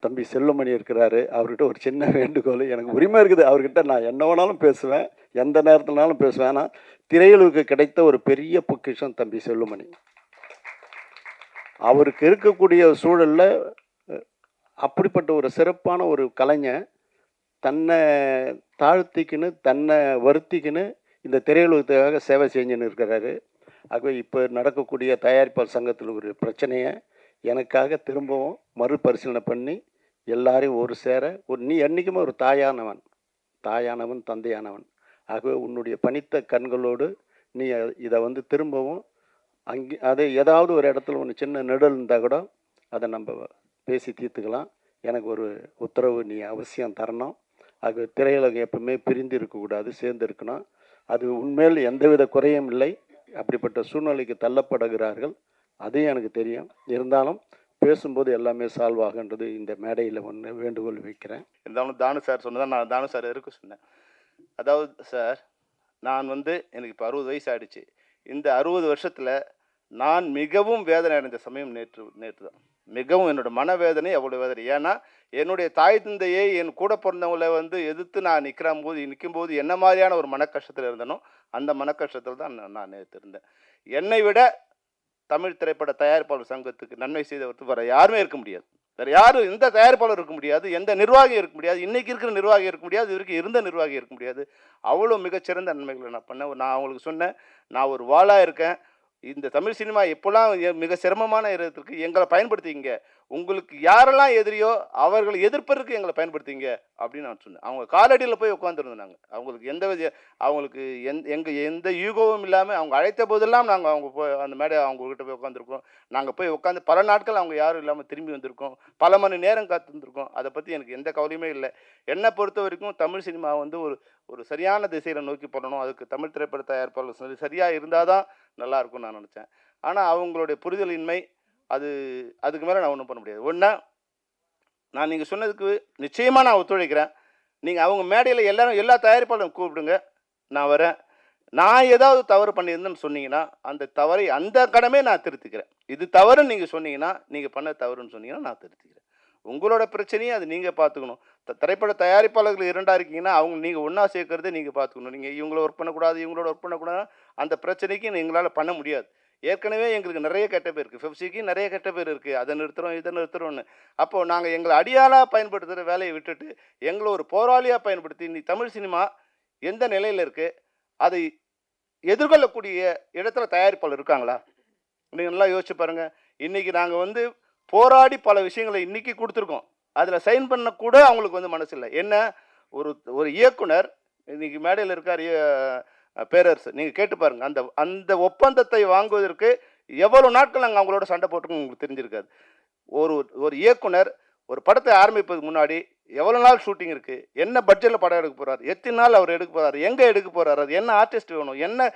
தம்பி செல்வமணி இருக்கிறாரு. அவர்கிட்ட ஒரு சின்ன வேண்டுகோள். எனக்கு உரிமை இருக்குது. அவர்கிட்ட நான் என்ன வேணாலும் பேசுவேன். எந்த நேரத்துலனாலும் பேசுவேன். ஆனால் திரையுலகுக்கு கிடைத்த ஒரு பெரிய பொக்கிஷம் தம்பி செல்வமணி. அவருக்கு இருக்கக்கூடிய சூழலில் அப்படிப்பட்ட ஒரு சிறப்பான ஒரு கலைஞன் தன்னை தாழ்த்திக்கின்னு தன்னை வருத்திக்கின்னு இந்த திரையுலகத்துக்காக சேவை செஞ்சுன்னு இருக்கிறாரு. ஆகவே இப்போ நடக்கக்கூடிய தயாரிப்பாளர் சங்கத்தில் ஒரு பிரச்சனையை எனக்காக திரும்பவும் மறுபரிசீலனை பண்ணி எல்லாரையும் ஒரு சேர நீ என்றைக்குமே ஒரு தாயானவன் தந்தையானவன். ஆகவே உன்னுடைய பணித்த கண்களோடு நீ இதை திரும்பவும் அதை ஏதாவது ஒரு இடத்துல ஒன்று சின்ன நெடல் இருந்தால் கூட அதை நம்ம பேசி தீர்த்துக்கலாம். எனக்கு ஒரு உத்தரவு நீ அவசியம் தரணும். ஆகவே திரையுலகம் எப்பவுமே பிரிந்து இருக்கக்கூடாது, சேர்ந்து இருக்கணும். அது உண்மையில் எந்தவித குறையும் இல்லை. அப்படிப்பட்ட சூழ்நிலைக்கு தள்ளப்படுகிறார்கள், அதையும் எனக்கு தெரியும். இருந்தாலும் பேசும்போது எல்லாமே சால்வ் ஆகுன்றது இந்த மேடையில் ஒன்று வேண்டுகோள் வைக்கிறேன். இருந்தாலும் தானு சார் சொன்னதான் நான் தானு சார் இருக்க சொன்னேன். அதாவது சார், நான் எனக்கு இப்போ 60 வயசு ஆகிடுச்சு. இந்த 60 வருஷத்தில் நான் மிகவும் வேதனை அடைந்த சமயம் நேற்று தான். மிகவும் என்னோடய மனவேதனை அவ்வளோ வேதனை. ஏன்னா என்னுடைய தாய் தந்தையை என் கூட பிறந்தவங்களை எதிர்த்து நான் நிற்கும்போது என்ன மாதிரியான ஒரு மனக்கஷ்டத்தில் இருந்தனோ அந்த மனக்கஷ்டத்தில் தான் நான் நேற்று இருந்தேன். என்னை விட தமிழ் திரைப்பட தயாரிப்பாளர் சங்கத்துக்கு நன்மை செய்தவருக்கு வேறு யாருமே இருக்க முடியாது. வேறு யாரும் எந்த தயாரிப்பாளர் இருக்க முடியாது, எந்த நிர்வாகியும் இருக்க முடியாது, இன்றைக்கி இருக்கிற நிர்வாகி இருக்க முடியாது, இதுவரைக்கும் இருந்த நிர்வாகி இருக்க முடியாது. அவ்வளோ மிகச்சிறந்த நன்மைகளை நான் பண்ணேன். நான் அவங்களுக்கு சொன்னேன், நான் ஒரு வாளாக இருக்கேன். இந்த தமிழ் சினிமா எப்போல்லாம் மிக சிரமமான இடத்துக்கு எங்களை பயன்படுத்திங்க. உங்களுக்கு யாரெல்லாம் எதிரியோ அவர்களை எதிர்ப்பதற்கு எங்களை பயன்படுத்திங்க அப்படின்னு நான் சொன்னேன். அவங்க காலடியில் போய் உட்காந்துருந்தாங்க. அவங்களுக்கு எந்த யூகோவும் இல்லாமல் அவங்க அழைத்த போதெல்லாம் நாங்கள் அந்த மேடை அவங்கக்கிட்ட போய் உட்காந்துருக்கோம். நாங்கள் போய் உட்காந்து பல நாட்கள் அவங்க யாரும் இல்லாமல் திரும்பி வந்திருக்கோம். பல மணி நேரம் காத்திருந்துருக்கோம். அதை பற்றி எனக்கு எந்த கவலையுமே இல்லை. என்னை பொறுத்த வரைக்கும் தமிழ் சினிமா ஒரு சரியான திசையில் நோக்கி போடணும். அதுக்கு தமிழ் திரைப்பட தயாரிப்பாளர் சரியாக இருந்தால் தான் நல்லாயிருக்கும்னு நான் நினச்சேன். ஆனால் அவங்களுடைய புரிதலின்மை அதுக்கு மேலே நான் ஒன்றும் பண்ண முடியாது. நான் நீங்கள் சொன்னதுக்கு நிச்சயமாக நான் ஒத்துழைக்கிறேன். நீங்கள் அவங்க மேடையில் எல்லா தயாரிப்பாளரும் கூப்பிடுங்க, நான் வரேன். நான் ஏதாவது தவறு பண்ணியிருந்தேன்னு சொன்னீங்கன்னா அந்த கடமை நான் திருத்திக்கிறேன். இது தவறுன்னு நீங்கள் சொன்னீங்கன்னா, நீங்கள் பண்ண தவறுன்னு சொன்னீங்கன்னா நான் திருத்திக்கிறேன். உங்களோட பிரச்சனையை அது நீங்கள் பார்த்துக்கணும். திரைப்பட தயாரிப்பாளர்கள் 2 இருக்கீங்கன்னா நீங்கள் ஒன்றா சேர்க்கறதை நீங்கள் பார்த்துக்கணும். நீங்கள் இவங்கள ஒர்க் பண்ணக்கூடாது, இவங்களோட ஒர்க் பண்ணக்கூடாது, அந்த பிரச்சனைக்கு எங்களால் பண்ண முடியாது. ஏற்கனவே எங்களுக்கு நிறைய கெட்ட பேர் இருக்குது. பெப்சிக்கு நிறைய கெட்ட பேர் இருக்குது. அதை நிறுத்துகிறோம், இதை நிறுத்துகிறோன்னு. அப்போது நாங்கள் எங்களை அடியாளாக பயன்படுத்துகிற வேலையை விட்டுட்டு எங்களை ஒரு போராளியாக பயன்படுத்தி இன்னைக்கு தமிழ் சினிமா எந்த நிலையில் இருக்குது, அதை எதிர்கொள்ளக்கூடிய இடத்துல தயாரிப்பாளர் இருக்காங்களா? நீங்கள் நல்லா யோசிச்சு பாருங்கள். இன்றைக்கி நாங்கள் போராடி பல விஷயங்களை இன்றைக்கி கொடுத்துருக்கோம். அதில் சைன் பண்ணக்கூட அவங்களுக்கு மனசு இல்லை. என்ன ஒரு இயக்குனர் இன்றைக்கி மேடையில் இருக்கார் பேரரசு, நீங்கள் கேட்டு பாருங்கள். அந்த ஒப்பந்தத்தை வாங்குவதற்கு எவ்வளோ நாட்கள் நாங்கள் அவங்களோட சண்டை போட்டுருக்கோம் உங்களுக்கு தெரிஞ்சிருக்காது. ஒரு இயக்குனர் ஒரு படத்தை ஆரம்பிப்பதுக்கு முன்னாடி எவ்வளோ நாள் ஷூட்டிங் இருக்குது, என்ன பட்ஜெட்டில் படம் எடுக்க போகிறார், எத்தனை நாள் அவர் எடுக்க போகிறார், எங்கே எடுக்க போகிறார், அது என்ன ஆர்டிஸ்ட் வேணும், என்ன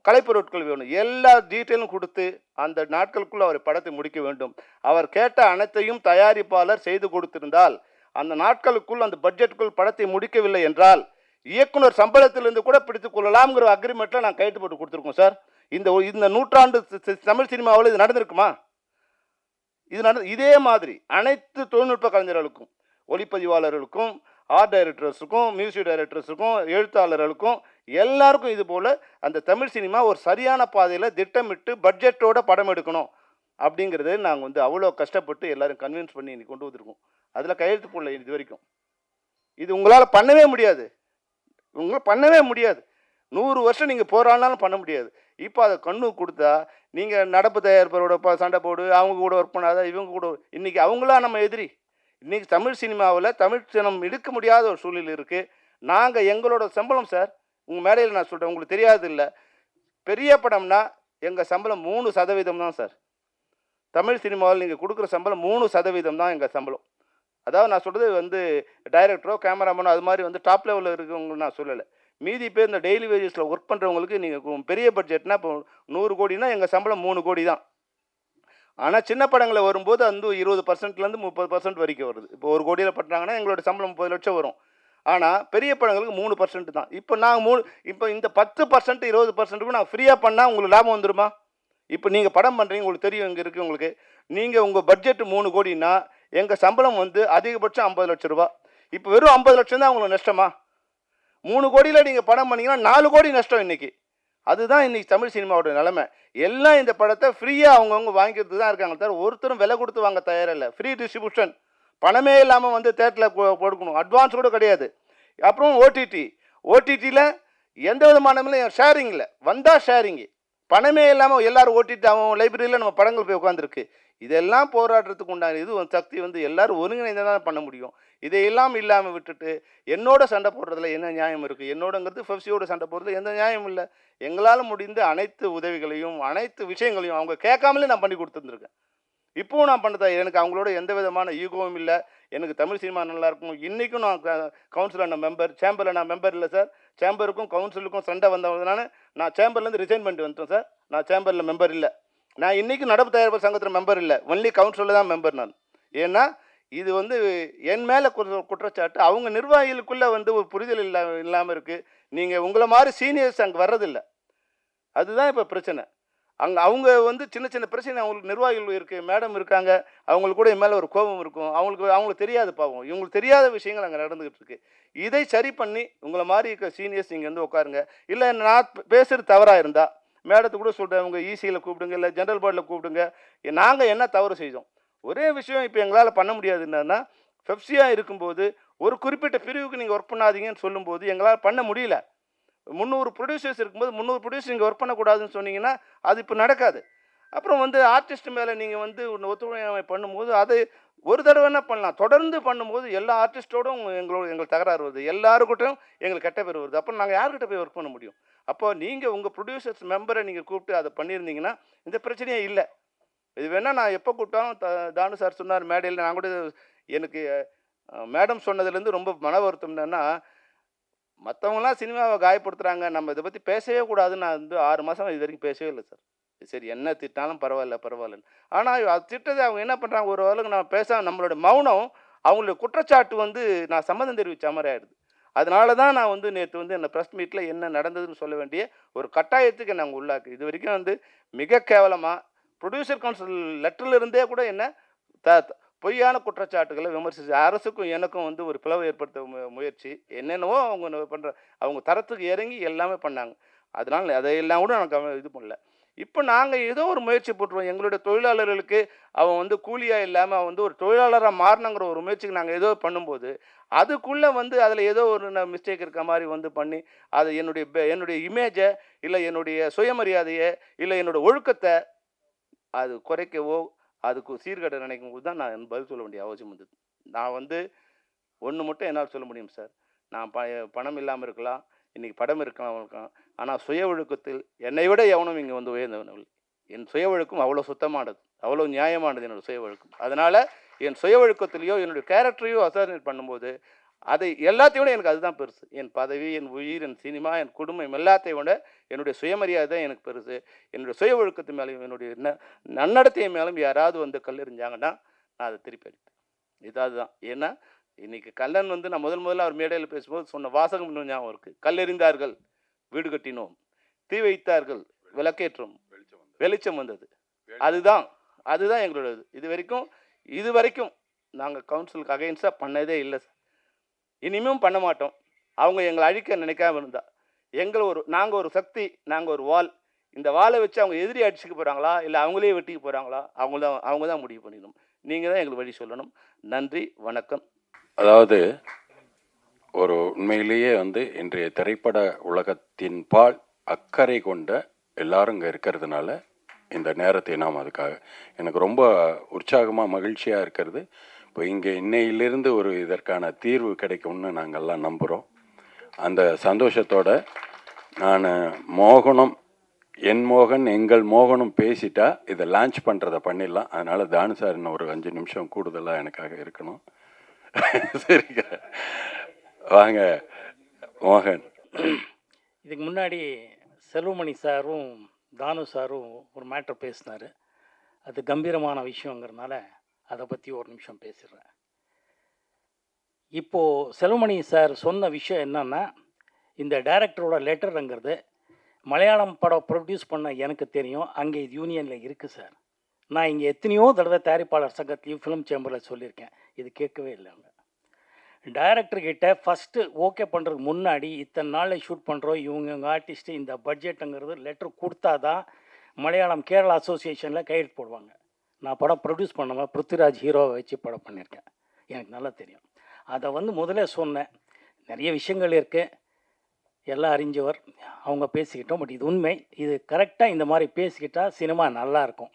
கலைப்பொருட்கள் வேணும், எல்லா டீட்டெயிலும் கொடுத்து அந்த நாட்களுக்குள் அவர் படத்தை முடிக்க வேண்டும். அவர் கேட்ட அனைத்தையும் தயாரிப்பாளர் செய்து கொடுத்திருந்தால் அந்த நாட்களுக்குள் அந்த பட்ஜெட்டுக்குள் படத்தை முடிக்கவில்லை என்றால் இயக்குனர் சம்பளத்திலிருந்து கூட பிடித்துக் கொள்ளலாம்ங்கிற அக்ரிமெண்ட்டில் நான் கைட்டு போட்டு கொடுத்துருக்கோம் சார். இந்த நூற்றாண்டு தமிழ் சினிமாவில் இது நடந்திருக்குமா? இதே மாதிரி அனைத்து தொழில்நுட்ப கலைஞர்களுக்கும், ஒளிப்பதிவாளர்களுக்கும், ஆர்ட் டைரக்டர்ஸுக்கும், மியூசிக் டைரக்டர்ஸுக்கும், எழுத்தாளர்களுக்கும் எல்லாருக்கும் இது போல் அந்த தமிழ் சினிமா ஒரு சரியான பாதையில் திட்டமிட்டு பட்ஜெட்டோட படம் எடுக்கணும் அப்படிங்கிறது நாங்கள் அவ்வளோ கஷ்டப்பட்டு எல்லாரும் கன்வின்ஸ் பண்ணி இன்னைக்கு கொண்டு வந்திருக்கோம். அதில் கையெழுத்து போடல இது வரைக்கும். இது உங்களால் பண்ணவே முடியாது. 100 வருஷம் நீங்கள் போராடினாலும் பண்ண முடியாது. இப்போ அதை கண்ணு கொடுத்தா நீங்கள் நடப்பு தயாரிப்பரோட சண்டை போடு, அவங்க கூட ஒர்க் பண்ணாத, இவங்க கூட. இன்றைக்கி அவங்களாம் நம்ம எதிரி. இன்றைக்கி தமிழ் சினிமாவில் தமிழ் சினம் எடுக்க முடியாத ஒரு சூழ்நிலை இருக்குது. நாங்கள் எங்களோட சம்பளம் சார், உங்கள் மேடையில் நான் சொல்கிறேன், உங்களுக்கு தெரியாது இல்லை, பெரிய படம்னா எங்கள் சம்பளம் 3% தான் சார். தமிழ் சினிமாவில் நீங்கள் கொடுக்குற சம்பளம் 3% தான் எங்கள் சம்பளம். அதாவது நான் சொல்கிறது டைரக்டரோ கேமராமேனோ அது மாதிரி டாப் லெவலில் இருக்கவங்க நான் சொல்லலை. மீதி பேர் இந்த டெய்லி வேஜஸில் ஒர்க் பண்ணுறவங்களுக்கு நீங்கள் பெரிய பட்ஜெட்னா இப்போ 100 கோடினா எங்கள் சம்பளம் 3 கோடி தான். ஆனால் சின்ன படங்களை வரும்போது 20%லேருந்து 30% வரைக்கும் வருது. இப்போ 1 கோடியில் பண்ணுறாங்கன்னா எங்களோட சம்பளம் 30 லட்சம் வரும். ஆனால் பெரிய படங்களுக்கு 3% தான். இப்போ இந்த 10% 20% நான் ஃப்ரீயாக பண்ணால் உங்களுக்கு லாபம் வந்துடுமா? இப்போ நீங்கள் படம் பண்ணுறீங்க, உங்களுக்கு தெரியும், இங்கே இருக்குது உங்களுக்கு. நீங்கள் உங்கள் பட்ஜெட் 3 கோடினா எங்கள் சம்பளம் வந்து அதிகபட்சம் 50 லட்சம் ரூபா. இப்போ வெறும் 50 லட்சம் தான் உங்களுக்கு நஷ்டமா? 3 கோடியில் நீங்கள் படம் பண்ணீங்கன்னா 4 கோடி நஷ்டம் இன்னைக்கு. அதுதான் இன்னைக்கு தமிழ் சினிமாவோட நிலைமை. எல்லாம் இந்த படத்தை ஃப்ரீயாக அவங்கவுங்க வாங்கிக்கிறது தான் இருக்காங்க தவிர ஒருத்தரும் விலை கொடுத்து வாங்க தயாரில்லை. ஃப்ரீ டிஸ்ட்ரிபியூஷன், பணமே இல்லாமல் வந்து தேட்டரில் கொடுக்கணும், அட்வான்ஸ் கூட கிடையாது. அப்புறம் ஓடிடியில் எந்த விதமான ஷேரிங் இல்லை, வந்தால் ஷேரிங்கு, பணமே இல்லாமல் எல்லாரும் ஓட்டிட்டு அவன் லைப்ரரியில் நம்ம படங்கள் போய் உட்காந்துருக்கு. இதெல்லாம் போராடுறதுக்கு உண்டான இது சக்தி வந்து எல்லாரும் ஒருங்கிணைந்து தான் பண்ண முடியும். இதையெல்லாம் இல்லாமல் விட்டுட்டு என்னோட சண்டை போடுறதுல என்ன நியாயம் இருக்குது? என்னோடங்கிறது பெப்சியோட சண்டை போடுறதுல எந்த நியாயம் இல்லை. எங்களால் முடிந்த அனைத்து உதவிகளையும் அனைத்து விஷயங்களையும் அவங்க கேட்காமலே நான் பண்ணி கொடுத்துருந்துருக்கேன். இப்போவும் நான் பண்ணதா, எனக்கு அவங்களோட எந்த விதமான ஈகோவும் இல்லை. எனக்கு தமிழ் சினிமா நல்லா இருக்கும். இன்றைக்கும் நான் கவுன்சிலில் நான் மெம்பர், சேம்பரில் நான் மெம்பர் இல்லை சார். சேம்பருக்கும் கவுன்சிலுக்கும் சண்டை வந்தவங்கனால நான் சேம்பர்லேருந்து ரிசைன் பண்ணிட்டு வந்துட்டேன் சார். நான் சேம்பரில் மெம்பர் இல்லை. நான் இன்றைக்கும் நடப்பு தயாரிப்பு சங்கத்தில் மெம்பர் இல்லை, ஒன்லி கவுன்சிலில் தான் மெம்பர் நான். ஏன்னா இது வந்து என் மேலே குற்றச்சாட்டு. அவங்க நிர்வாகிகளுக்குள்ளே வந்து ஒரு புரிதல் இல்லாமல் இருக்குது. நீங்கள் உங்களை மாதிரி சீனியர்ஸ் அங்கே வர்றதில்லை, அதுதான் இப்போ பிரச்சனை. அங்கே அவங்க வந்து சின்ன சின்ன பிரச்சனை அவங்களுக்கு நிர்வாகிகள் இருக்குது, மேடம் இருக்காங்க, அவங்களுக்கு கூட என் மேலே ஒரு கோபம் இருக்கும். அவங்களுக்கு தெரியாது, பாவம், இவங்களுக்கு தெரியாத விஷயங்கள் அங்கே நடந்துகிட்டு இருக்கு. இதை சரி பண்ணி உங்களை மாதிரி இருக்க சீனியர்ஸ் நீங்கள் வந்து உட்காருங்க. இல்லை நான் பேசுகிறது தவறாக இருந்தால் மேடத்துக்கு கூட சொல்கிறேன், உங்கள் ஈசியில் கூப்பிடுங்க, இல்லை ஜென்ரல் போர்டில் கூப்பிடுங்க. நாங்கள் என்ன தவறு செய்தோம்? ஒரே விஷயம் இப்போ எங்களால் பண்ண முடியாது. என்னன்னா, பெப்சியாக இருக்கும்போது ஒரு குறிப்பிட்ட பிரிவுக்கு நீங்கள் ஒர்க் பண்ணாதீங்கன்னு சொல்லும்போது எங்களால் பண்ண முடியல. 300 ப்ரொடியூசர்ஸ் இருக்கும்போது 300 ப்ரொடியூசர் நீங்கள் ஒர்க் பண்ணக்கூடாதுன்னு சொன்னீங்கன்னா அது இப்போ நடக்காது. அப்புறம் வந்து ஆர்டிஸ்ட் மேலே நீங்கள் வந்து ஒத்துழையாமை பண்ணும்போது அது ஒரு தடவை என்ன பண்ணலாம், தொடர்ந்து பண்ணும்போது எல்லா ஆர்டிஸ்டோடும் எங்களுக்கு தகராறு வருது, எல்லாருக்கிட்டையும் எங்களுக்கு கெட்ட பேர் வருது. அப்புறம் நாங்கள் யாருக்கிட்ட போய் ஒர்க் பண்ண முடியும்? அப்போ நீங்கள் உங்கள் ப்ரொடியூசர்ஸ் மெம்பரை நீங்கள் கூப்பிட்டு அதை பண்ணியிருந்தீங்கன்னா இந்த பிரச்சனையே இல்லை. இது வேணால் நான் எப்போ கூப்பிட்டாலும் தானு சார் சொன்னார் மேடையில், நான் கூட எனக்கு மேடம் சொன்னதுலேருந்து ரொம்ப மன வருத்தம் என்னன்னா, மற்றவங்களாம் சினிமாவை காயப்படுத்துகிறாங்க, நம்ம இதை பற்றி பேசவே கூடாதுன்னு நான் வந்து 6 மாதம் இது வரைக்கும் பேசவே இல்லை சார். சரி, என்ன திட்டினாலும் பரவாயில்லன்னு. ஆனால் அது திட்டத்தை அவங்க என்ன பண்ணுறாங்க, ஒரு அளவுக்கு நான் பேச நம்மளோட மௌனம் அவங்களுடைய குற்றச்சாட்டு வந்து நான் சம்மதம் தெரிவித்த மாதிரி ஆயிடுது. அதனால தான் நான் வந்து நேற்று வந்து என்ன ப்ரெஸ் மீட்டில் என்ன நடந்ததுன்னு சொல்ல வேண்டிய ஒரு கட்டாயத்துக்கு நாங்கள் உள்ளாக்கு. இது வரைக்கும் வந்து மிக கேவலமாக ப்ரொடியூசர் கவுன்சில் லெட்டரில் இருந்தே கூட என்ன பொய்யான குற்றச்சாட்டுகளை விமர்சித்து அரசுக்கும் எனக்கும் வந்து ஒரு பிளவு ஏற்படுத்த முயற்சி என்னென்னவோ அவங்க பண்ணுற அவங்க தரத்துக்கு இறங்கி எல்லாமே பண்ணாங்க. அதனால் அதையெல்லாம் கூட நான் இது பண்ணல. இப்போ நாங்கள் ஏதோ ஒரு முயற்சி போட்டுருவோம், எங்களுடைய தொழிலாளர்களுக்கு அவன் வந்து கூலியாக இல்லாமல் அவன் வந்து ஒரு தொழிலாளராக மாறணுங்கிற ஒரு முயற்சிக்கு நாங்கள் ஏதோ பண்ணும்போது அதுக்குள்ளே வந்து அதில் ஏதோ ஒரு மிஸ்டேக் இருக்க மாதிரி வந்து பண்ணி அது என்னுடைய இமேஜை இல்லை என்னுடைய சுயமரியாதையை இல்லை என்னோடய ஒழுக்கத்தை அது குறைக்கவோ அதுக்கு சீர்கேடு நினைக்கும் போது தான் நான் பதில் சொல்ல வேண்டிய அவசியம் வந்தது. நான் வந்து ஒன்று மட்டும் என்னால் சொல்ல முடியும் சார், நான் பணம் இல்லாமல் இருக்கலாம், இன்றைக்கி படம் இருக்கலாம், ஆனால் சுய ஒழுக்கத்தில் என்னை விட எவனும் இங்கே வந்து உயர்ந்தவன். என் சுய ஒழுக்கம் அவ்வளோ சுத்தமானது, அவ்வளோ நியாயமானது என்னோடய சுய ஒழுக்கம். அதனால் என் சுய ஒழுக்கத்திலையோ என்னுடைய கேரக்டரையோ அசாசினேட் பண்ணும்போது அதை எல்லாத்தையும் விட எனக்கு அதுதான் பெருசு. என் பதவி, என் உயிர், என் சினிமா, என் குடும்பம் எல்லாத்தையும் விட என்னுடைய சுயமரியாதை தான் எனக்கு பெருசு. என்னுடைய சுய ஒழுக்கத்து மேலேயும் என்னுடைய நன்னடத்தைய மேலும் யாராவது வந்து கல்லெறிஞ்சாங்கன்னா நான் அதை திருப்பி அடிப்பேன். இதுதான். ஏன்னா இன்றைக்கி கல்லன் வந்து நான் முதல்ல அவர் மேடையில் பேசும்போது சொன்ன வாசகம் இன்னும் ஞாபகம் இருக்குது. கல்லெறிந்தார்கள், வீடு கட்டினோம், தீ வைத்தார்கள், விளக்கேற்றோம், வெளிச்சம் வந்தது. அதுதான் எங்களோட இது வரைக்கும் நாங்கள் கவுன்சிலுக்கு அகைன்ஸ்டாக பண்ணதே இல்லை சார், இனிமேலும் பண்ண மாட்டோம். அவங்க எங்களை அழிக்க நினைக்காம இருந்தா நாங்கள் ஒரு சக்தி, நாங்கள் ஒரு வால். இந்த வாளை வச்சு அவங்க எதிரி அடிச்சுக்க போகிறாங்களா இல்லை அவங்களே வெட்டிக்க போகிறாங்களா அவங்க தான் முடிவு பண்ணிடணும். நீங்கள் தான் எங்களுக்கு வழி சொல்லணும். நன்றி, வணக்கம். அதாவது ஒரு உண்மையிலேயே வந்து இன்றைய திரைப்பட உலகத்தின் பால் அக்கறை கொண்ட எல்லாரும் இங்கே இருக்கிறதுனால இந்த நேரத்தை நாம் அதுக்காக எனக்கு ரொம்ப உற்சாகமாக மகிழ்ச்சியாக இருக்கிறது. இப்போ இங்கே இன்னையிலிருந்து ஒரு இதற்கான தீர்வு கிடைக்கும்னு நாங்கள்லாம் நம்புகிறோம். அந்த சந்தோஷத்தோட நான் மோகனும் என் மோகன் எங்கள் மோகனும் பேசிட்டா இதை லான்ச் பண்ணுறதை பண்ணிடலாம். அதனால் தானு சார் இன்னும் ஒரு 5 நிமிஷம் கூடுதலாக எனக்காக இருக்கணும். சரிங்க, வாங்க மோகன். இதுக்கு முன்னாடி செல்வமணி சாரும் தானு சாரும் ஒரு மேட்ரு பேசினார். அது கம்பீரமான விஷயங்கிறதுனால அதை பற்றி ஒரு நிமிஷம் பேசிடுறேன். இப்போது செல்வமணி சார் சொன்ன விஷயம் என்னன்னா, இந்த டைரக்டரோட லெட்டருங்கிறது மலையாளம் படம் ப்ரொடியூஸ் பண்ண எனக்கு தெரியும், அங்கே இது யூனியனில் இருக்குது சார். நான் இங்கே எத்தனையோ தடவை தயாரிப்பாளர் சங்கத்திலையும் ஃபிலிம் சேம்பரில் சொல்லியிருக்கேன், இது கேட்கவே இல்லை அவங்க. டைரக்டர்கிட்ட ஃபஸ்ட்டு ஓகே பண்ணுறதுக்கு முன்னாடி இத்தனை நாளில் ஷூட் பண்ணுறோம், இவங்க ஆர்டிஸ்ட்டு இந்த பட்ஜெட்டுங்கிறது லெட்ரு கொடுத்தா தான் மலையாளம் கேரளா அசோசியேஷனில் கையெழுத்து போடுவாங்க. நான் படம் ப்ரொடியூஸ் பண்ணாமல் பிருத்விராஜ் ஹீரோவை வச்சு படம் பண்ணியிருக்கேன், எனக்கு நல்லா தெரியும். அதை வந்து முதல்ல சொன்னேன். நிறைய விஷயங்கள் இருக்குது, எல்லாம் அறிஞ்சவர், அவங்க பேசிக்கிட்டோம். பட் இது உண்மை, இது கரெக்டாக இந்த மாதிரி பேசிக்கிட்டால் சினிமா நல்லா இருக்கும்.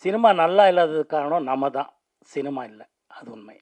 சினிமா நல்லா இல்லாததுக்கு காரணம் நம்ம தான், சினிமா இல்லை, அது உண்மை.